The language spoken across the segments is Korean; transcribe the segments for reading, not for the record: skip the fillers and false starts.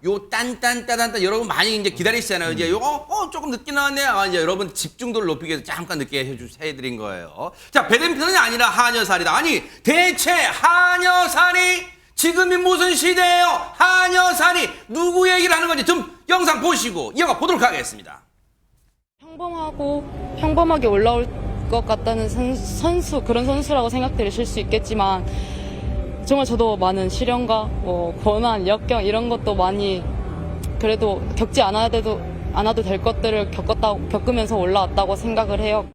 요 딴딴따단따 여러분 많이 이제 기다리시잖아요. 이제 요거 조금 늦게 나왔네. 이제 여러분 집중도를 높이기 위해서 잠깐 늦게 해드린 거예요. 자, 배드민턴이 아니라 하녀살이다. 아니 대체 하녀살이 지금이 무슨 시대예요? 하녀살이 누구 얘기를 하는 건지 좀 영상 보시고 이어가 보도록 하겠습니다. 평범하게 올라올 것 같다는 그런 선수라고 생각되실 수 있겠지만 정말 저도 많은 시련과 고난, 역경 이런 것도 많이 그래도 겪지 않아도 될 것들을 겪으면서 올라왔다고 생각을 해요.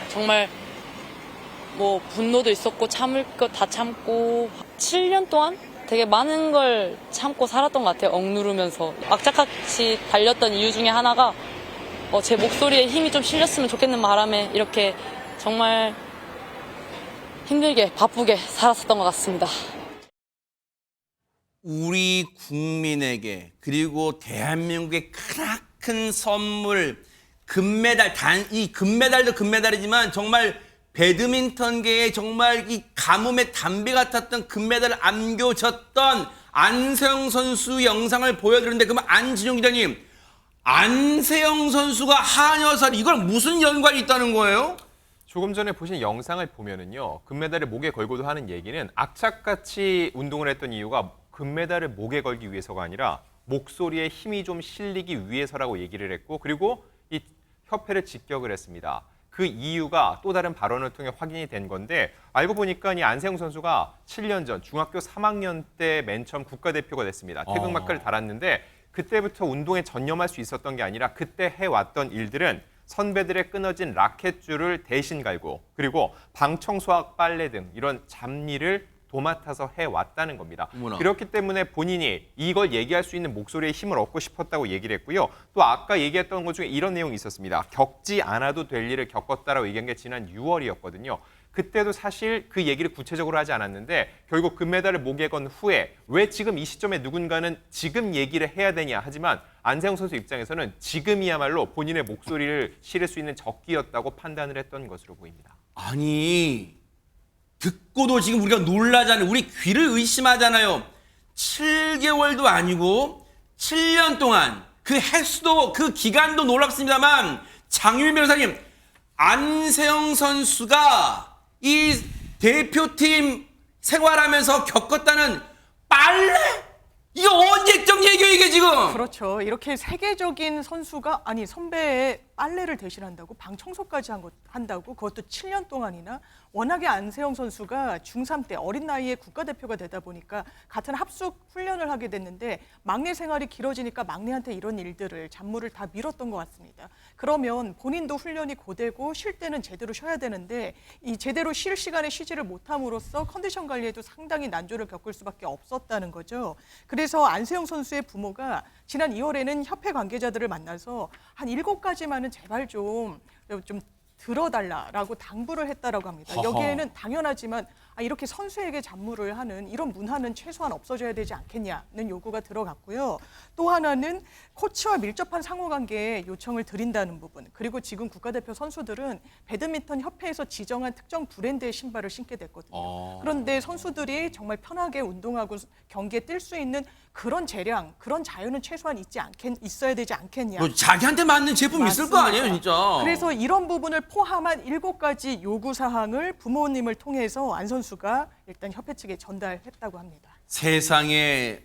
정말 분노도 있었고 참을 것 다 참고 7년 동안 되게 많은 걸 참고 살았던 것 같아요. 억누르면서 악착같이 달렸던 이유 중에 하나가 제 목소리에 힘이 좀 실렸으면 좋겠는 바람에 이렇게 정말 힘들게 바쁘게 살았었던 것 같습니다. 우리 국민에게 그리고 대한민국의 크나큰 선물 금메달 이 금메달도 금메달이지만 정말 배드민턴계에 정말 이 가뭄의 담비 같았던 금메달을 안겨줬던 안세영 선수 영상을 보여드렸는데 그러면 안진용 기자님 안세영 선수가 하녀살 이걸 무슨 연관이 있다는 거예요? 조금 전에 보신 영상을 보면은요, 금메달을 목에 걸고도 하는 얘기는 악착같이 운동을 했던 이유가 금메달을 목에 걸기 위해서가 아니라 목소리에 힘이 좀 실리기 위해서라고 얘기를 했고, 그리고 이 협회를 직격을 했습니다. 그 이유가 또 다른 발언을 통해 확인이 된 건데, 알고 보니까 이 안세영 선수가 7년 전 중학교 3학년 때 맨 처음 국가대표가 됐습니다. 태극마크를 달았는데 그때부터 운동에 전념할 수 있었던 게 아니라 그때 해왔던 일들은 선배들의 끊어진 라켓줄을 대신 갈고 그리고 방청소와 빨래 등 이런 잡일을 도맡아서 해왔다는 겁니다. 어머나. 그렇기 때문에 본인이 이걸 얘기할 수 있는 목소리에 힘을 얻고 싶었다고 얘기를 했고요. 또 아까 얘기했던 것 중에 이런 내용이 있었습니다. 겪지 않아도 될 일을 겪었다라고 얘기한 게 지난 6월이었거든요. 그때도 사실 그 얘기를 구체적으로 하지 않았는데 결국 금메달을 목에 건 후에 왜 지금 이 시점에 누군가는 지금 얘기를 해야 되냐 하지만 안세영 선수 입장에서는 지금이야말로 본인의 목소리를 실을 수 있는 적기였다고 판단을 했던 것으로 보입니다. 아니 듣고도 지금 우리가 놀라잖아요. 우리 귀를 의심하잖아요. 7개월도 아니고 7년 동안 그 횟수도 그 기간도 놀랍습니다만 장유민 변호사님 안세영 선수가 이 대표팀 생활하면서 겪었다는 빨래? 이게 언제적 얘기예요 이게 지금? 그렇죠. 이렇게 세계적인 선수가 선배의 빨래를 대신한다고 방 청소까지 한다고 그것도 7년 동안이나 워낙에 안세영 선수가 중3 때 어린 나이에 국가대표가 되다 보니까 같은 합숙 훈련을 하게 됐는데 막내 생활이 길어지니까 막내한테 이런 일들을 잡무를 다 밀었던 것 같습니다. 그러면 본인도 훈련이 고되고 쉴 때는 제대로 쉬어야 되는데 이 제대로 쉴 시간에 쉬지를 못함으로써 컨디션 관리에도 상당히 난조를 겪을 수밖에 없었다는 거죠. 그래서 안세영 선수의 부모가 지난 2월에는 협회 관계자들을 만나서 한 7가지만은 제발 좀 들어달라라고 당부를 했다라고 합니다. 허허. 여기에는 당연하지만 이렇게 선수에게 잡무를 하는 이런 문화는 최소한 없어져야 되지 않겠냐는 요구가 들어갔고요. 또 하나는 코치와 밀접한 상호관계에 요청을 드린다는 부분. 그리고 지금 국가대표 선수들은 배드민턴 협회에서 지정한 특정 브랜드의 신발을 신게 됐거든요. 그런데 선수들이 정말 편하게 운동하고 경기에 뛸 수 있는 그런 재량, 그런 자유는 최소한 있어야 되지 않겠냐. 뭐 자기한테 맞는 제품 있을 거 아니에요 진짜. 그래서 이런 부분을 포함한 7가지 요구사항을 부모님을 통해서 안 선수가 일단 협회 측에 전달했다고 합니다. 세상에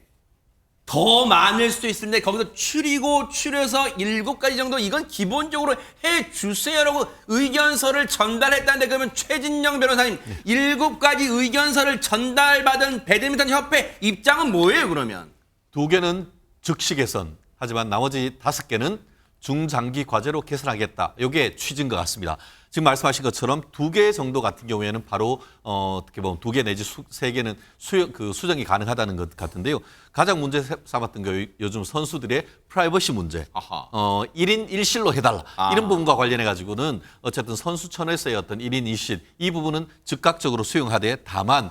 더 많을 수도 있는데 거기서 추려서 7가지 정도 이건 기본적으로 해주세요라고 의견서를 전달했다는데 그러면 최진영 변호사님 7가지 의견서를 전달받은 배드민턴 협회 입장은 뭐예요 그러면? 2개는 즉시 개선, 하지만 나머지 5개는 중장기 과제로 개선하겠다. 이게 취지인 것 같습니다. 지금 말씀하신 것처럼 2개 정도 같은 경우에는 바로 어떻게 보면 2개 내지 3개는 수정이 가능하다는 것 같은데요. 가장 문제 삼았던 게 요즘 선수들의 프라이버시 문제. 1인 1실로 해달라. 이런 부분과 관련해 가지고는 어쨌든 선수촌에서의 어떤 1인 1실 이 부분은 즉각적으로 수용하되 다만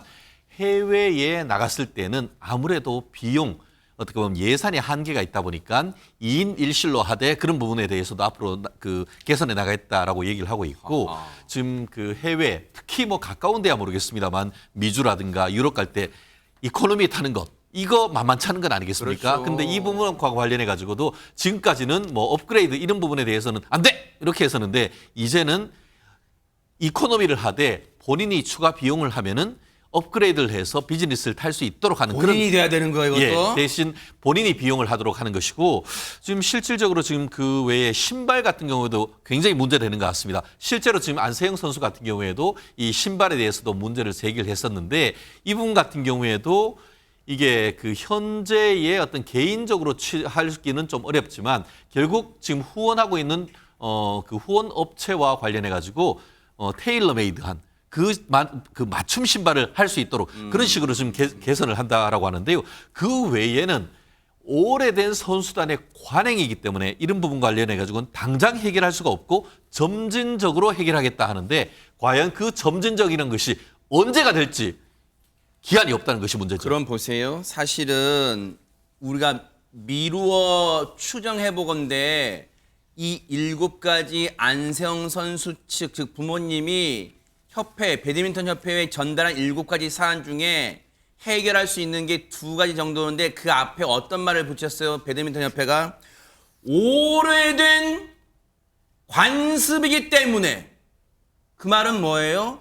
해외에 나갔을 때는 아무래도 비용 어떻게 보면 예산의 한계가 있다 보니까 2인 1실로 하되 그런 부분에 대해서도 앞으로 개선해 나가겠다라고 얘기를 하고 있고 지금 해외 특히 가까운 데야 모르겠습니다만 미주라든가 유럽 갈 때 이코노미 타는 것 이거 만만치 않은 건 아니겠습니까? 그렇죠. 근데 이 부분과 관련해 가지고도 지금까지는 뭐 업그레이드 이런 부분에 대해서는 안 돼! 이렇게 했었는데 이제는 이코노미를 하되 본인이 추가 비용을 하면은 업그레이드를 해서 비즈니스를 탈 수 있도록 하는 본인이 돼야 되는 거예요, 이것도. 예, 대신 본인이 비용을 하도록 하는 것이고 지금 실질적으로 지금 그 외에 신발 같은 경우에도 굉장히 문제되는 것 같습니다. 실제로 지금 안세영 선수 같은 경우에도 이 신발에 대해서도 문제를 제기를 했었는데 이 부분 같은 경우에도 이게 그 현재의 어떤 개인적으로 하기는 좀 어렵지만 결국 지금 후원하고 있는 그 후원 업체와 관련해 가지고 테일러 메이드한 그 맞춤 신발을 할 수 있도록 그런 식으로 지금 개선을 한다라고 하는데요. 그 외에는 오래된 선수단의 관행이기 때문에 이런 부분 관련해 가지고는 당장 해결할 수가 없고 점진적으로 해결하겠다 하는데 과연 그 점진적이라는 것이 언제가 될지 기한이 없다는 것이 문제죠. 그럼 보세요. 사실은 우리가 미루어 추정해 보건대 이 7가지 안세영 선수 측, 즉 부모님이 배드민턴 협회에 전달한 7가지 사안 중에 해결할 수 있는 게 2가지 정도인데 그 앞에 어떤 말을 붙였어요? 배드민턴 협회가 오래된 관습이기 때문에 그 말은 뭐예요?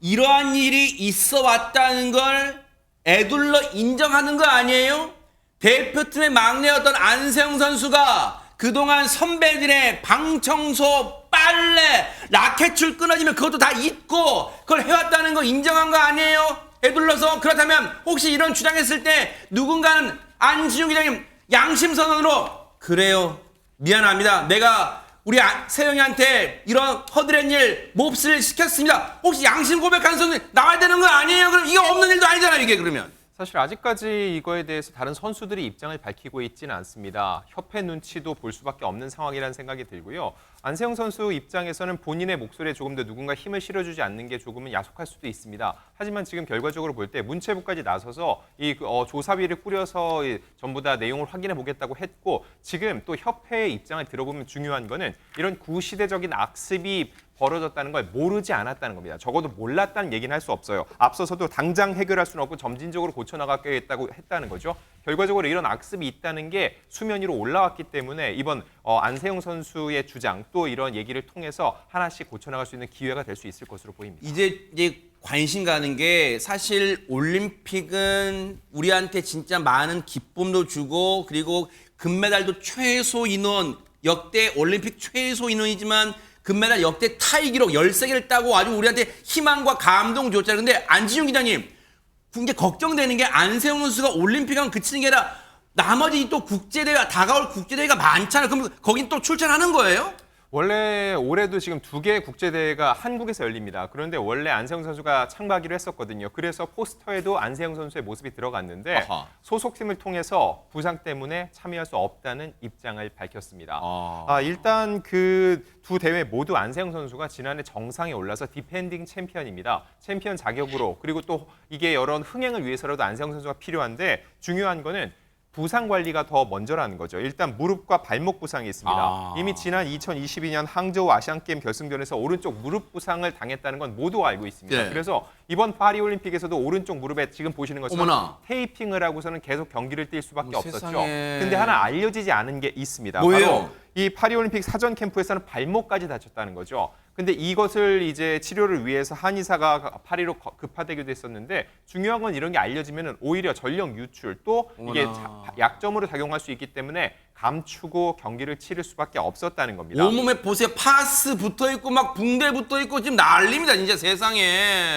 이러한 일이 있어 왔다는 걸 애둘러 인정하는 거 아니에요? 대표팀의 막내였던 안세영 선수가 그동안 선배들의 방청소, 빨래, 라켓줄 끊어지면 그것도 다 잊고 그걸 해왔다는 거 인정한 거 아니에요? 애둘러서. 그렇다면 혹시 이런 주장했을 때 누군가는 안진용 기자님 양심선언으로 그래요, 미안합니다, 내가 우리 세영이한테 이런 허드렛 일 몹쓸 시켰습니다, 혹시 양심 고백하는 선수 나와야 되는 거 아니에요? 그럼 이게 없는 일도 아니잖아요, 이게. 그러면 사실 아직까지 이거에 대해서 다른 선수들이 입장을 밝히고 있지는 않습니다. 협회 눈치도 볼 수밖에 없는 상황이라는 생각이 들고요. 안세영 선수 입장에서는 본인의 목소리에 조금 더 누군가 힘을 실어주지 않는 게 조금은 야속할 수도 있습니다. 하지만 지금 결과적으로 볼 때 문체부까지 나서서 이 조사위를 꾸려서 전부 다 내용을 확인해 보겠다고 했고, 지금 또 협회의 입장을 들어보면 중요한 거는 이런 구시대적인 악습이 벌어졌다는 걸 모르지 않았다는 겁니다. 적어도 몰랐다는 얘기는 할 수 없어요. 앞서서도 당장 해결할 수는 없고 점진적으로 고쳐나가겠다고 했다는 거죠. 결과적으로 이런 악습이 있다는 게 수면 위로 올라왔기 때문에 이번 안세영 선수의 주장 또 이런 얘기를 통해서 하나씩 고쳐나갈 수 있는 기회가 될 수 있을 것으로 보입니다. 이제 관심 가는 게 사실 올림픽은 우리한테 진짜 많은 기쁨도 주고 그리고 금메달도 최소 인원, 역대 올림픽 최소 인원이지만 금메달 역대 타이 기록 13개를 따고 아주 우리한테 희망과 감동 줬잖아요. 근데 안진용 기자님, 굉장히 걱정되는 게 안세영 선수가 올림픽하면 그치는 게 아니라 나머지 또 국제대회가 다가올 국제대회가 많잖아요. 그럼 거긴 또 출전하는 거예요? 원래 올해도 지금 2개의 국제대회가 한국에서 열립니다. 그런데 원래 안세영 선수가 참가하기로 했었거든요. 그래서 포스터에도 안세영 선수의 모습이 들어갔는데 아하. 소속팀을 통해서 부상 때문에 참여할 수 없다는 입장을 밝혔습니다. 아. 일단 그 두 대회 모두 안세영 선수가 지난해 정상에 올라서 디펜딩 챔피언입니다. 챔피언 자격으로, 그리고 또 이게 여러 흥행을 위해서라도 안세영 선수가 필요한데 중요한 거는 부상 관리가 더 먼저라는 거죠. 일단 무릎과 발목 부상이 있습니다. 이미 지난 2022년 항저우 아시안게임 결승전에서 오른쪽 무릎 부상을 당했다는 건 모두 알고 있습니다. 네. 그래서 이번 파리올림픽에서도 오른쪽 무릎에 지금 보시는 것처럼 어머나. 테이핑을 하고서는 계속 경기를 뛸 수밖에 없었죠. 세상에. 근데 하나 알려지지 않은 게 있습니다. 뭐예요? 바로 이 파리올림픽 사전 캠프에서는 발목까지 다쳤다는 거죠. 근데 이것을 이제 치료를 위해서 한의사가 파리로 급파되기도 했었는데 중요한 건 이런 게 알려지면 오히려 전력 유출 또 이게 약점으로 작용할 수 있기 때문에 감추고 경기를 치를 수밖에 없었다는 겁니다. 온몸에 보세요. 파스 붙어있고 막 붕대 붙어있고 지금 난립니다. 진짜 세상에.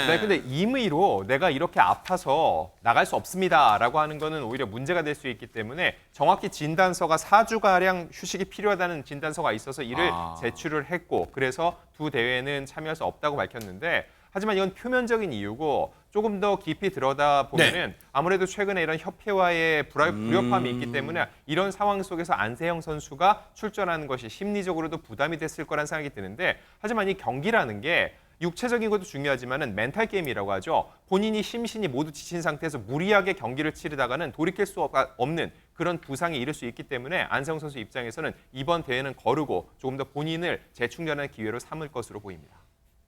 네, 근데 임의로 내가 이렇게 아파서 나갈 수 없습니다라고 하는 거는 오히려 문제가 될 수 있기 때문에 정확히 진단서가 4주가량 휴식이 필요하다는 진단서가 있어서 이를 제출을 했고 그래서 두 대회는 참여할 수 없다고 밝혔는데 하지만 이건 표면적인 이유고 조금 더 깊이 들여다보면은 아무래도 최근에 이런 협회와의 불협화음이 있기 때문에 이런 상황 속에서 안세영 선수가 출전하는 것이 심리적으로도 부담이 됐을 거란 생각이 드는데 하지만 이 경기라는 게 육체적인 것도 중요하지만은 멘탈 게임이라고 하죠. 본인이 심신이 모두 지친 상태에서 무리하게 경기를 치르다가는 돌이킬 수 없는 그런 부상이 이를 수 있기 때문에 안세영 선수 입장에서는 이번 대회는 거르고 조금 더 본인을 재충전하는 기회로 삼을 것으로 보입니다.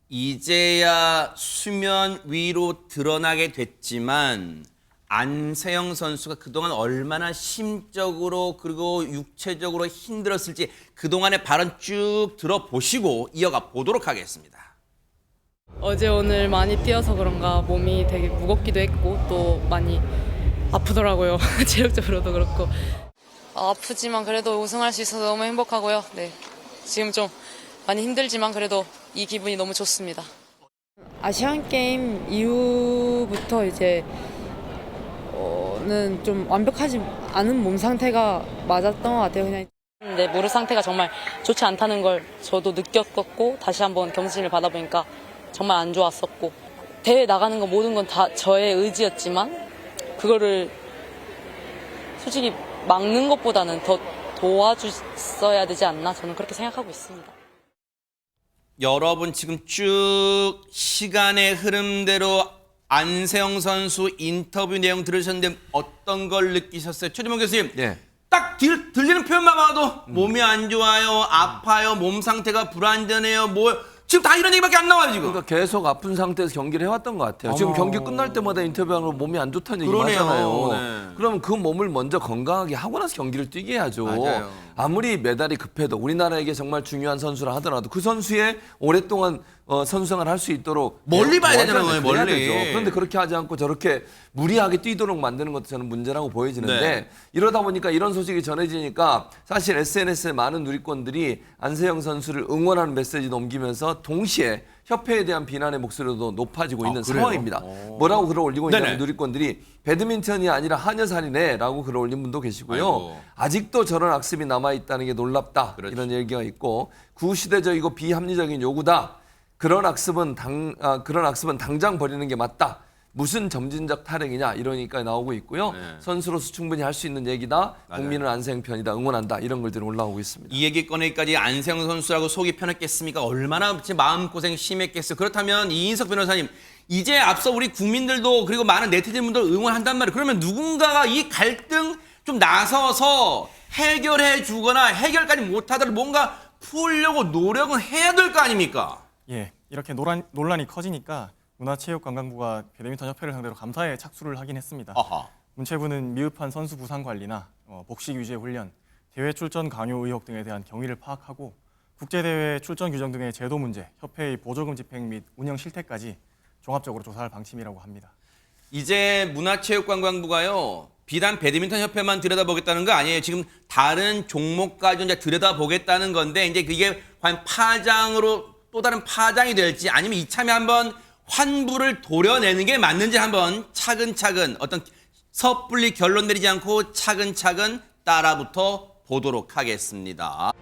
이제야 수면 위로 드러나게 됐지만 안세영 선수가 그동안 얼마나 심적으로 그리고 육체적으로 힘들었을지 그동안의 발언 쭉 들어보시고 이어가 보도록 하겠습니다. 어제 오늘 많이 뛰어서 그런가 몸이 되게 무겁기도 했고 또 많이 아프더라고요. 체력적으로도 그렇고. 아프지만 그래도 우승할 수 있어서 너무 행복하고요. 네, 지금 좀 많이 힘들지만 그래도 이 기분이 너무 좋습니다. 아시안 게임 이후부터 이제 는 완벽하지 않은 몸 상태가 맞았던 것 같아요. 그냥 근데 무릎 상태가 정말 좋지 않다는 걸 저도 느꼈었고 다시 한번 경신을 받아보니까 정말 안 좋았었고 대회 나가는 거 모든 건 다 저의 의지였지만 그거를 솔직히 막는 것보다는 더 도와줬어야 되지 않나 저는 그렇게 생각하고 있습니다. 여러분 지금 쭉 시간의 흐름대로 안세영 선수 인터뷰 내용 들으셨는데 어떤 걸 느끼셨어요? 최지봉 교수님. 네. 딱 들리는 표현만 봐도 몸이 안 좋아요, 아파요, 몸 상태가 불안전해요, 지금 다 이런 얘기밖에 안 나와요 지금. 그러니까 계속 아픈 상태에서 경기를 해왔던 것 같아요. 지금 경기 끝날 때마다 인터뷰하면 몸이 안 좋다는 얘기 그러네요. 하잖아요. 네. 그러면 그 몸을 먼저 건강하게 하고 나서 경기를 뛰게 해야죠. 맞아요. 아무리 메달이 급해도 우리나라에게 정말 중요한 선수라 하더라도 그 선수의 오랫동안 선수생활을 할 수 있도록 멀리 봐야 도와줘야 되잖아요, 그래야 멀리. 되죠. 그런데 그렇게 하지 않고 저렇게 무리하게 뛰도록 만드는 것도 저는 문제라고 보여지는데 네. 이러다 보니까 이런 소식이 전해지니까 사실 SNS에 많은 누리꾼들이 안세영 선수를 응원하는 메시지 넘기면서 동시에 협회에 대한 비난의 목소리도 높아지고 있는 그래요? 상황입니다. 뭐라고 글을 올리고 있냐면 네네. 누리꾼들이 배드민턴이 아니라 한여살이네라고 글을 올린 분도 계시고요. 아이고. 아직도 저런 악습이 남아있다는 게 놀랍다. 그렇죠. 이런 얘기가 있고 구시대적이고 비합리적인 요구다. 그런 악습은 당장 버리는 게 맞다. 무슨 점진적 탈행이냐 이러니까 나오고 있고요. 네. 선수로서 충분히 할 수 있는 얘기다. 국민은 안세영 편이다. 응원한다. 이런 글들이 올라오고 있습니다. 이 얘기 꺼내기까지 안세영 선수라고 속이 편했겠습니까? 얼마나 마음고생 심했겠어요. 그렇다면 이인석 변호사님, 이제 앞서 우리 국민들도 그리고 많은 네티즌분들 응원한단 말이에요. 그러면 누군가가 이 갈등 좀 나서서 해결해 주거나 해결까지 못하더라도 뭔가 풀려고 노력은 해야 될 거 아닙니까? 예, 이렇게 논란이 커지니까 문화체육관광부가 배드민턴 협회를 상대로 감사에 착수를 하긴 했습니다. 아하. 문체부는 미흡한 선수 부상 관리나 복식 유지의 훈련, 대회 출전 강요 의혹 등에 대한 경위를 파악하고 국제대회 출전 규정 등의 제도 문제, 협회의 보조금 집행 및 운영 실태까지 종합적으로 조사할 방침이라고 합니다. 이제 문화체육관광부가요, 비단 배드민턴 협회만 들여다보겠다는 거 아니에요. 지금 다른 종목까지 이제 들여다보겠다는 건데, 이제 그게 과연 파장으로 또 다른 파장이 될지 아니면 이참에 한번 환부를 도려내는 게 맞는지 한번 차근차근 어떤 섣불리 결론 내리지 않고 차근차근 따라붙어 보도록 하겠습니다.